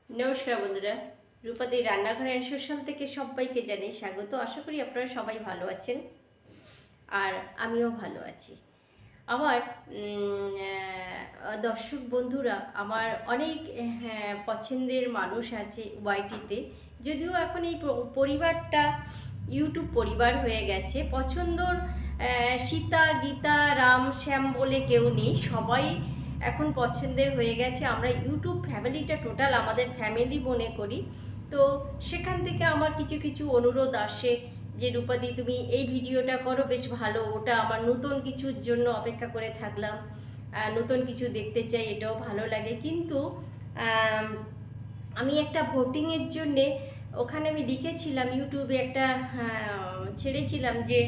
নমস্কার বন্ধুরা, রূপাদি রান্নাঘর অ্যান্ড সোশ্যাল থেকে সবাইকে জানাই স্বাগত। আশা করি আপনারা সবাই ভালো আছেন আর আমিও ভালো আছি। আমার দর্শক বন্ধুরা, আমার অনেক পছন্দের মানুষ আছে ওয়াইটিতে। যদিও এখন এই পরিবারটা ইউটিউব পরিবার হয়ে গেছে। পছন্দর সীতা, গীতা, রাম, শ্যাম বলে কেউ নেই, সবাই এখন পছন্দের হয়ে গেছে। আমরা ইউটিউব ফ্যামিলিটা টোটাল আমাদের ফ্যামিলি মনে করি। তো সেখান থেকে আমার কিছু কিছু অনুরোধ আসে যে রূপাদি তুমি এই ভিডিওটা করো, বেশ ভালো। ওটা আমার নতুন কিছুর জন্য অপেক্ষা করে থাকলাম, নতুন কিছু দেখতে চাই, এটাও ভালো লাগে। কিন্তু আমি একটা ভোটিংয়ের জন্যে ওখানে আমি লিখেছিলাম, ইউটিউবে একটা ছেড়েছিলাম যে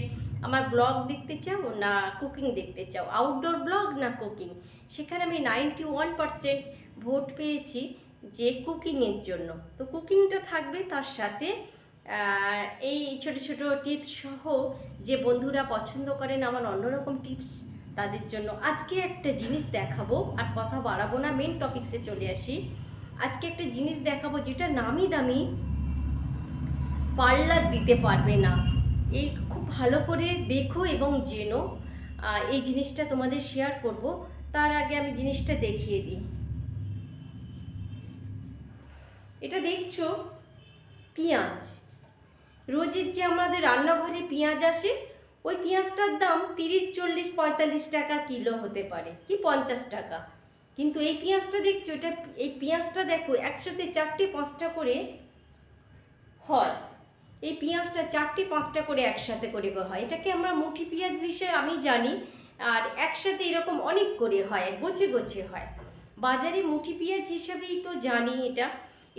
আমার ব্লগ দেখতে চাও না কুকিং দেখতে চাও, আউটডোর ব্লগ না কুকিং। সেখানে আমি 91% ভোট পেয়েছি যে কুকিংয়ের জন্য। তো কুকিংটা থাকবে, তার সাথে এই ছোট ছোট টিপস সহ যে বন্ধুরা পছন্দ করেন আমার অন্যরকম টিপস, তাদের জন্য আজকে একটা জিনিস দেখাবো। আর কথা বাড়াবো না, মেন টপিকসে চলে আসি। আজকে একটা জিনিস দেখাবো যেটা নামি দামি পার্লার দিতে পারবে না। এই খুব ভালো করে দেখো এবং জেনো। এই জিনিসটা তোমাদের শেয়ার করব। তার আগে আমি জিনিসটা দেখিয়ে দিই। এটা দেখছো পেঁয়াজ। রোজের যে আমাদের রান্নাঘরে পেঁয়াজ আসে, ওই পেঁয়াজটার দাম 30, 40, 45 টাকা কিলো হতে পারে, কি 50 টাকা। কিন্তু এই পেঁয়াজটা দেখছো, এটা এই পেঁয়াজটা দেখো একসাথে 4টে-5টা করে হয়। এই পেঁয়াজটা 4টে-5টা করে একসাথে করে হয়। এটাকে আমরা মুঠি পেঁয়াজ হিসেবে আমি জানি, আর একসাথে এরকম অনেক করে হয়, গোছে গোছে হয়। বাজারে মুঠি পেঁয়াজ হিসাবেই তো জানি এটা।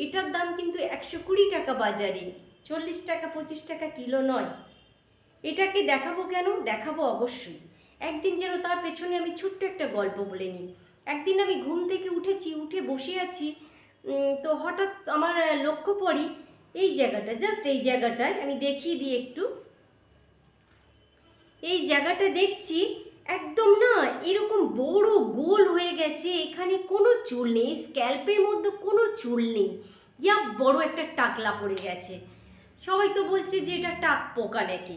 এটার দাম কিন্তু 120 টাকা বাজারে, 40 টাকা 25 টাকা কিলো নয়। এটাকে দেখাবো কেন? দেখাবো অবশ্যই। একদিন যেন তার পেছনে আমি ছোট্ট একটা গল্প বলে নিই। একদিন আমি ঘুম থেকে উঠেছি, উঠে বসে আছি, তো হঠাৎ আমার লক্ষ্য পড়ি এই জায়গাটা, জাস্ট এই জায়গাটায় আমি দেখিয়ে দিই একটু। এই জায়গাটা দেখছি একদম না এরকম বড় গোল হয়ে গেছে, এখানে কোনো চুল নেই, স্ক্যাল্পের মধ্যে কোনো চুল নেই, ইয়া বড় একটা টাকলা পড়ে গেছে। সবাই তো বলছে যে এটা টাক পোকা নাকি।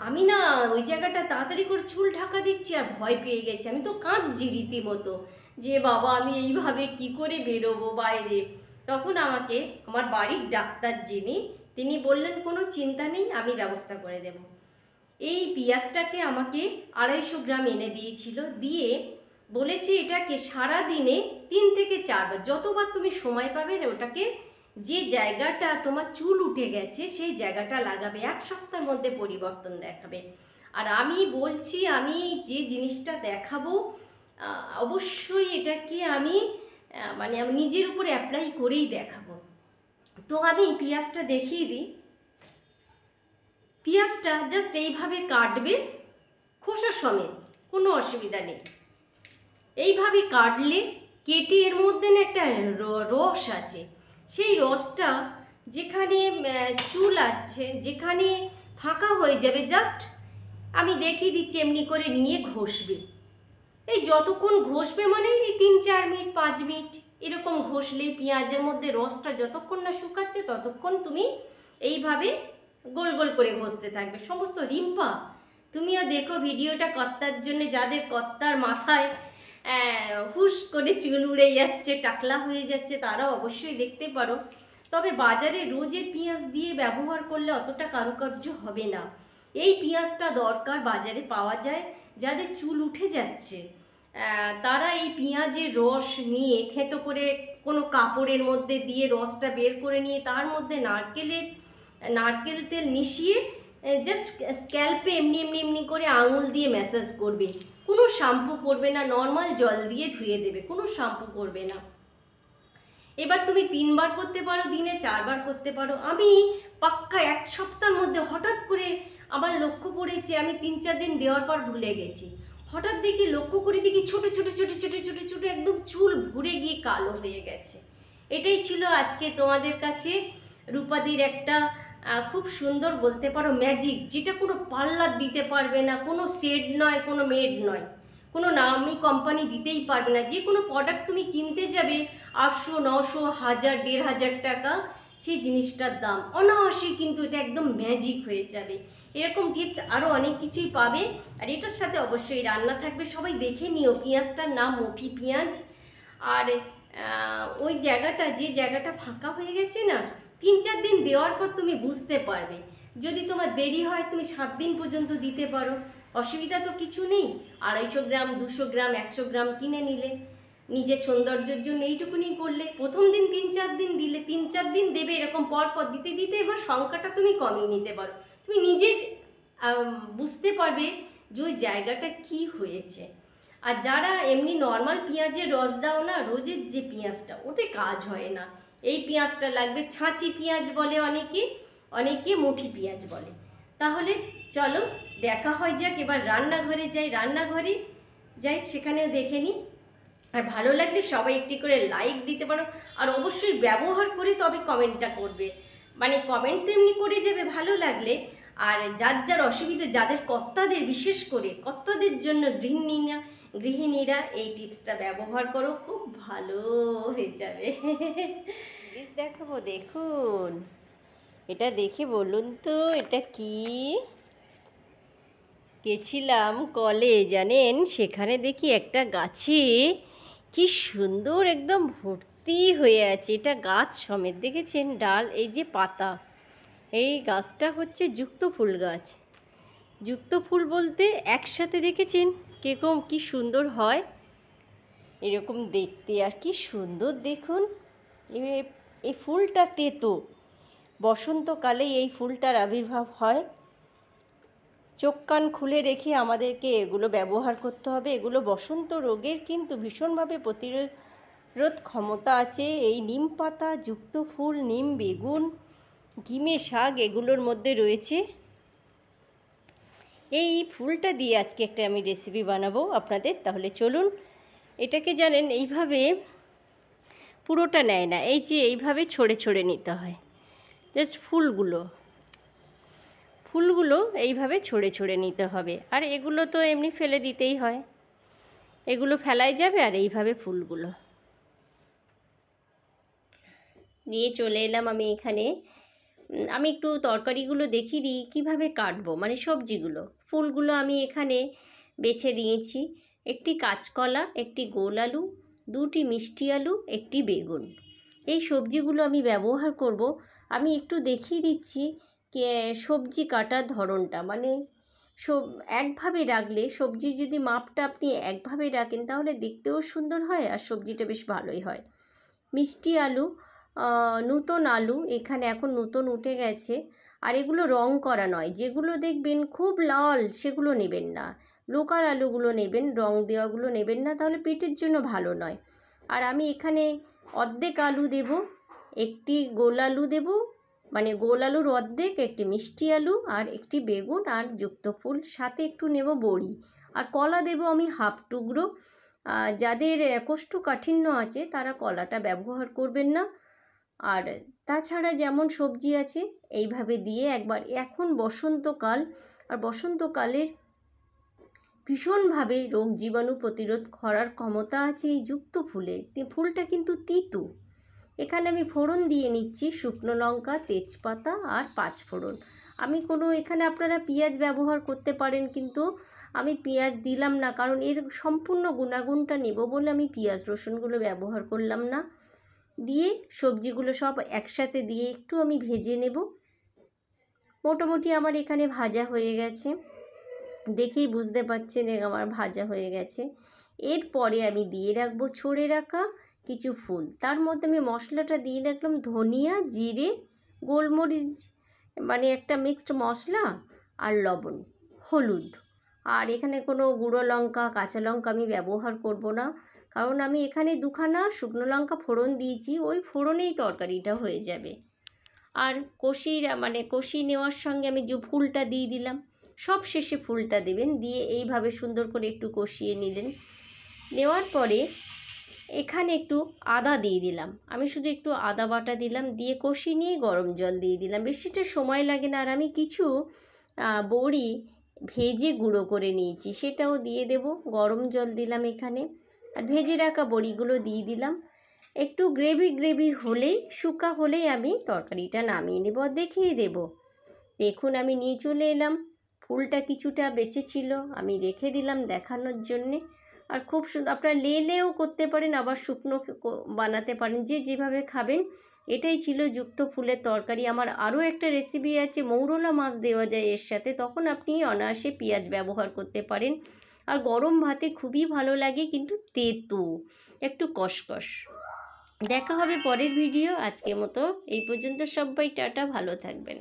আমি না ওই জায়গাটা তাড়াতাড়ি করে চুল ঢাকা দিচ্ছি আর ভয় পেয়ে গেছি। আমি তো কাঁদছি রীতিমতো যে বাবা আমি এইভাবে কি করে বেরোবো বাইরে। তখন আমাকে আমার বাড়ির ডাক্তার যিনি, তিনি বললেন কোনো চিন্তা নেই, আমি ব্যবস্থা করে দেব। এই পেঁয়াজটাকে আমাকে 250 গ্রাম এনে দিয়েছিল, দিয়ে বলেছে এটাকে সারাদিনে 3 থেকে 4 বার, যতবার তুমি সময় পাবে ওটাকে, যে জায়গাটা তোমার চুল উঠে গেছে সেই জায়গাটা লাগাবে, 1 সপ্তাহের মধ্যে পরিবর্তন দেখাবে। আর আমি বলছি, আমি যে জিনিসটা দেখাবো অবশ্যই এটাকে আমি মানে আমি নিজের উপরে অ্যাপ্লাই করেই দেখাবো। তো আমি পেঁয়াজটা দেখিয়ে দিই। পেঁয়াজটা জাস্ট এইভাবে কাটবে, খোসা সমেত, কোনো অসুবিধা নেই। এইভাবে কাটলে কেটে এর মধ্যে না একটা রস আছে, সেই রসটা যেখানে চুল আছে, যেখানে ফাঁকা হয়ে যাবে, জাস্ট আমি দেখিয়ে দিচ্ছি, এমনি করে নিয়ে ঘষবে। এই যতক্ষণ ঘষবে মানে এই 3-4 মিনিট 5 মিনিট এরকম ঘষলে পেঁয়াজের মধ্যে রসটা যতক্ষণ না শুকাচ্ছে ততক্ষণ তুমি এইভাবে গোল গোল করে ঘষতে থাকবে। সমস্ত রিম্পা, তুমিও দেখো ভিডিওটা, কর্তার জন্য, যাদের কর্তার মাথায় হুশ করে চুল উড়ে যাচ্ছে, টাকলা হয়ে যাচ্ছে, তারা অবশ্যই দেখতে পারো। তবে বাজারে রোজের পেঁয়াজ দিয়ে ব্যবহার করলে অতটা কারুকার্য হবে না। এই পেঁয়াজটা দরকার, বাজারে পাওয়া যায়। যাদের চুল উঠে যাচ্ছে তারা এই পেঁয়াজের রস নিয়ে থেতো করে কোনো কাপড়ের মধ্যে দিয়ে রসটা বের করে নিয়ে তার মধ্যে নারকেল তেল মিশিয়ে জাস্ট স্ক্যাল্পে এমনি এমনি এমনি করে আঙুল দিয়ে ম্যাসাজ করবে। কোনো শ্যাম্পু করবে না, নর্মাল জল দিয়ে ধুয়ে দেবে, কোনো শ্যাম্পু করবে না। এবার তুমি 3 বার করতে পারো, দিনে 4 বার করতে পারো। আমি পাক্কা 1 সপ্তাহের মধ্যে হঠাৎ করে আমার লক্ষ্য পড়েছে, আমি 3-4 দিন দেওয়ার পর ভুলে গেছি। হঠাৎ দেখি, লক্ষ্য করে দেখি ছোটো ছোটো ছোটো ছোটো ছোটো ছোটো একদম চুল ভরে গিয়ে কালো হয়ে গেছে। এটাই ছিল আজকে তোমাদের কাছে রূপাদির একটা খুব সুন্দর বলতে পারো ম্যাজিক, যেটা কোনো পার্লার দিতে পারবে না, কোনো শেড নয়, কোনো মেড নয়, কোনো নামি কোম্পানি দিতেই পারবে না। যে কোনো প্রোডাক্ট তুমি কিনতে যাবে 800, 900, 1000, 1500 টাকা সেই জিনিসটার দাম। অনায়াসে কিন্তু এটা একদম ম্যাজিক হয়ে যাবে। এরকম টিপস আরও অনেক কিছুই পাবে। আর এটার সাথে অবশ্যই রান্না থাকবে, সবাই দেখে নিও। পেঁয়াজটার নাম মুঠি পেঁয়াজ। আর ওই জায়গাটা, যে জায়গাটা ফাঁকা হয়ে গেছে না, 3-4 দিন দেওয়ার পর তুমি বুঝতে পারবে। যদি তোমার দেরি হয় তুমি 7 দিন পর্যন্ত দিতে পারো, অসুবিধা তো কিছু নেই। 250 গ্রাম, 200 গ্রাম, 100 গ্রাম কিনে নিলে, নিজের সৌন্দর্যের জন্য এইটুকুনি করলে। প্রথম দিন 3-4 দিন দিলে, 3-4 দিন দেবে, এরকম পর পর দিতে দিতে এবার সংখ্যাটা তুমি কমিয়ে নিতে পারো। তুমি নিজে বুঝতে পারবে যে ওই জায়গাটা কি হয়েছে। আর যারা এমনি নর্মাল পেঁয়াজের রস দাও না, রোজের যে পেঁয়াজটা, ওতে কাজ হয় না। এই পেঁয়াজটা লাগবে, ছাঁচি পেঁয়াজ বলে অনেকে, অনেকে মুঠি পেঁয়াজ বলে। তাহলে চলো দেখা হয় যাক, এবার রান্নাঘরে যাই। রান্নাঘরে যাই, সেখানেও দেখে নিই। আর ভালো লাগলে সবাই একটি করে লাইক দিতে পারো। আর অবশ্যই ব্যবহার করে তবে কমেন্টটা করবে। মানে কমেন্ট তো এমনি করে যাবে ভালো লাগলে। আর যার যার অসুবিধা, যাদের কর্তাদের, বিশেষ করে কর্তাদের জন্য গৃহিণীরা এই টিপসটা ব্যবহার করো, খুব ভালো হয়ে যাবে। প্লিজ দেখাবো, দেখুন এটা দেখে বলুন তো এটা কি। গেছিলাম কলে, জানেন, সেখানে দেখি একটা গাছে কি সুন্দর একদম ভর্তি হয়ে আছে। এটা গাছ সমেত, দেখেছেন ডাল, এই যে পাতা। এই গাছটা হচ্ছে যুক্ত ফুল গাছ। যুক্ত ফুল বলতে একসাথে, দেখেছেন কিরকম, কি সুন্দর হয় এরকম দেখতে। আর কি সুন্দর দেখুন, এই ফুলটা তেতো। বসন্তকালে এই ফুলটার আবির্ভাব হয়। চোখ কান খুলে রেখে আমাদেরকে এগুলো ব্যবহার করতে হবে। এগুলো বসন্ত রোগের কিন্তু ভীষণভাবে প্রতিরোধ ক্ষমতা আছে। এই নিম পাতা, যুক্ত ফুল, নিম বেগুন, ঘিমে শাক এগুলোর মধ্যে রয়েছে। এই ফুলটা দিয়ে আজকে একটা আমি রেসিপি বানাবো আপনাদের। তাহলে চলুন। এটাকে জানেন এইভাবে পুরোটা নেয় না, এই যে এইভাবে ছড়ে ছড়ে নিতে হয়। জাস্ট ফুলগুলো এইভাবে ছড়ে ছড়ে নিতে হবে। আর এগুলো তো এমনি ফেলে দিতেই হয়, এগুলো ফেলাই যাবে। আর এইভাবে ফুলগুলো নিয়ে চলে এলাম আমি এখানে। আমি একটু তরকারিগুলো দেখিয়ে দিই কীভাবে কাটবো, মানে সবজিগুলো। ফুলগুলো আমি এখানে বেছে নিয়েছি। একটি কাঁচকলা, একটি গোল আলু, 2টি মিষ্টি আলু, একটি বেগুন। এই সবজিগুলো আমি ব্যবহার করব। আমি একটু দেখিয়ে দিচ্ছি সবজি কাটার ধরনটা। মানে একভাবে রাখলে, সবজি যদি মাপটা আপনি একভাবে রাখেন তাহলে দেখতেও সুন্দর হয় আর সবজিটা বেশ ভালোই হয়। মিষ্টি আলু, নতুন আলু, এখানে এখন নতুন উঠে গেছে। আর এগুলো রং করা নয়, যেগুলো দেখবেন খুব লাল সেগুলো নেবেন না। লোকাল আলুগুলো নেবেন, রং দেওয়াগুলো নেবেন না, তাহলে পেটের জন্য ভালো নয়। আর আমি এখানে অর্ধেক আলু দেব, একটি গোল আলু দেব, মানে গোল আলুর অর্ধেক, একটি মিষ্টি আলু, আর একটি বেগুন, আর যুক্ত ফুল, সাথে একটু নেব বড়ি। আর কলা দেব আমি হাফ টুকরো। যাদের কোষ্ঠকাঠিন্য আছে তারা কলাটা ব্যবহার করবেন না। আর তাছাড়া যেমন সবজি আছে এইভাবে দিয়ে একবার। এখন বসন্তকাল, আর বসন্তকালের ভীষণভাবে রোগ জীবাণু প্রতিরোধ করার ক্ষমতা আছে এই যুক্ত ফুলের। ফুলটা কিন্তু তিতো। এখানে আমি ফোড়ন দিয়ে নিচ্ছি, শুকনো লঙ্কা, তেজপাতা আর 5 ফোড়ন। আমি এখানে আপনারা পেঁয়াজ ব্যবহার করতে পারেন, কিন্তু আমি পেঁয়াজ দিলাম না, কারণ এর সম্পূর্ণ গুণাগুণটা নেব বলে আমি পেঁয়াজ রসুনগুলো ব্যবহার করলাম না। দিয়ে সবজিগুলো সব একসাথে দিয়ে একটু আমি ভেজে নেব। মোটামুটি আমার এখানে ভাজা হয়ে গেছে, দেখেই বুঝতে পারছেন আমার ভাজা হয়ে গেছে। এরপরে আমি দিয়ে রাখবো ছড়ে রাখা কিছু ফুল। তার মধ্যে আমি মশলাটা দিয়ে রাখলাম ধনিয়া, জিরে, গোলমরিচ, মানে একটা মিক্সড মশলা, আর লবণ, হলুদ। আর এখানে কোনো গুঁড়ো লঙ্কা, কাঁচা লঙ্কা আমি ব্যবহার করব না, কারণ আমি এখানে 2খানা শুকনো লঙ্কা ফোড়ন দিয়েছি, ওই ফোড়নেই তরকারিটা হয়ে যাবে। আর কষিয়ে নেওয়ার সঙ্গে আমি যে ফুলটা দিয়ে দিলাম, সব শেষে ফুলটা দেবেন, দিয়ে এইভাবে সুন্দর করে একটু কষিয়ে নিলেন। নেওয়ার পরে এখানে একটু আদা দিয়ে দিলাম, আমি শুধু একটু আদা বাটা দিলাম, দিয়ে কষিয়ে নিয়ে গরম জল দিয়ে দিলাম। বেশিটা সময় লাগে না। আর আমি কিছু বড়ি ভেজে গুঁড়ো করে নিয়েছি, সেটাও দিয়ে দেব। গরম জল দিলাম এখানে, আর ভেজে রাখা বড়িগুলো দিয়ে দিলাম। একটু গ্রেভি গ্রেভি হলেই, শুকা হলেই আমি তরকারিটা নামিয়ে নেব, দেখিয়ে দেব। দেখুন আমি নিয়ে চলে এলাম, ফুলটা কিছুটা বেঁচে ছিল, আমি রেখে দিলাম দেখানোর জন্যে। আর খুব সুন্দর, আপনারা লেলেও করতে পারেন, আবার শুকনো বানাতে পারেন, যে যেভাবে খাবেন। এটাই ছিল যুক্ত ফুলের তরকারি। আমার আরও একটা রেসিপি আছে, মৌরলা মাছ দেওয়া যায় এর সাথে, তখন আপনি অনায়াসে পেঁয়াজ ব্যবহার করতে পারেন। আর গরম ভাতে খুবই ভালো লাগে, কিন্তু তেতো, একটু কষকষ। দেখা হবে পরের ভিডিও। আজকের মতো এই পর্যন্ত, সবাই টাটা, ভালো থাকবেন।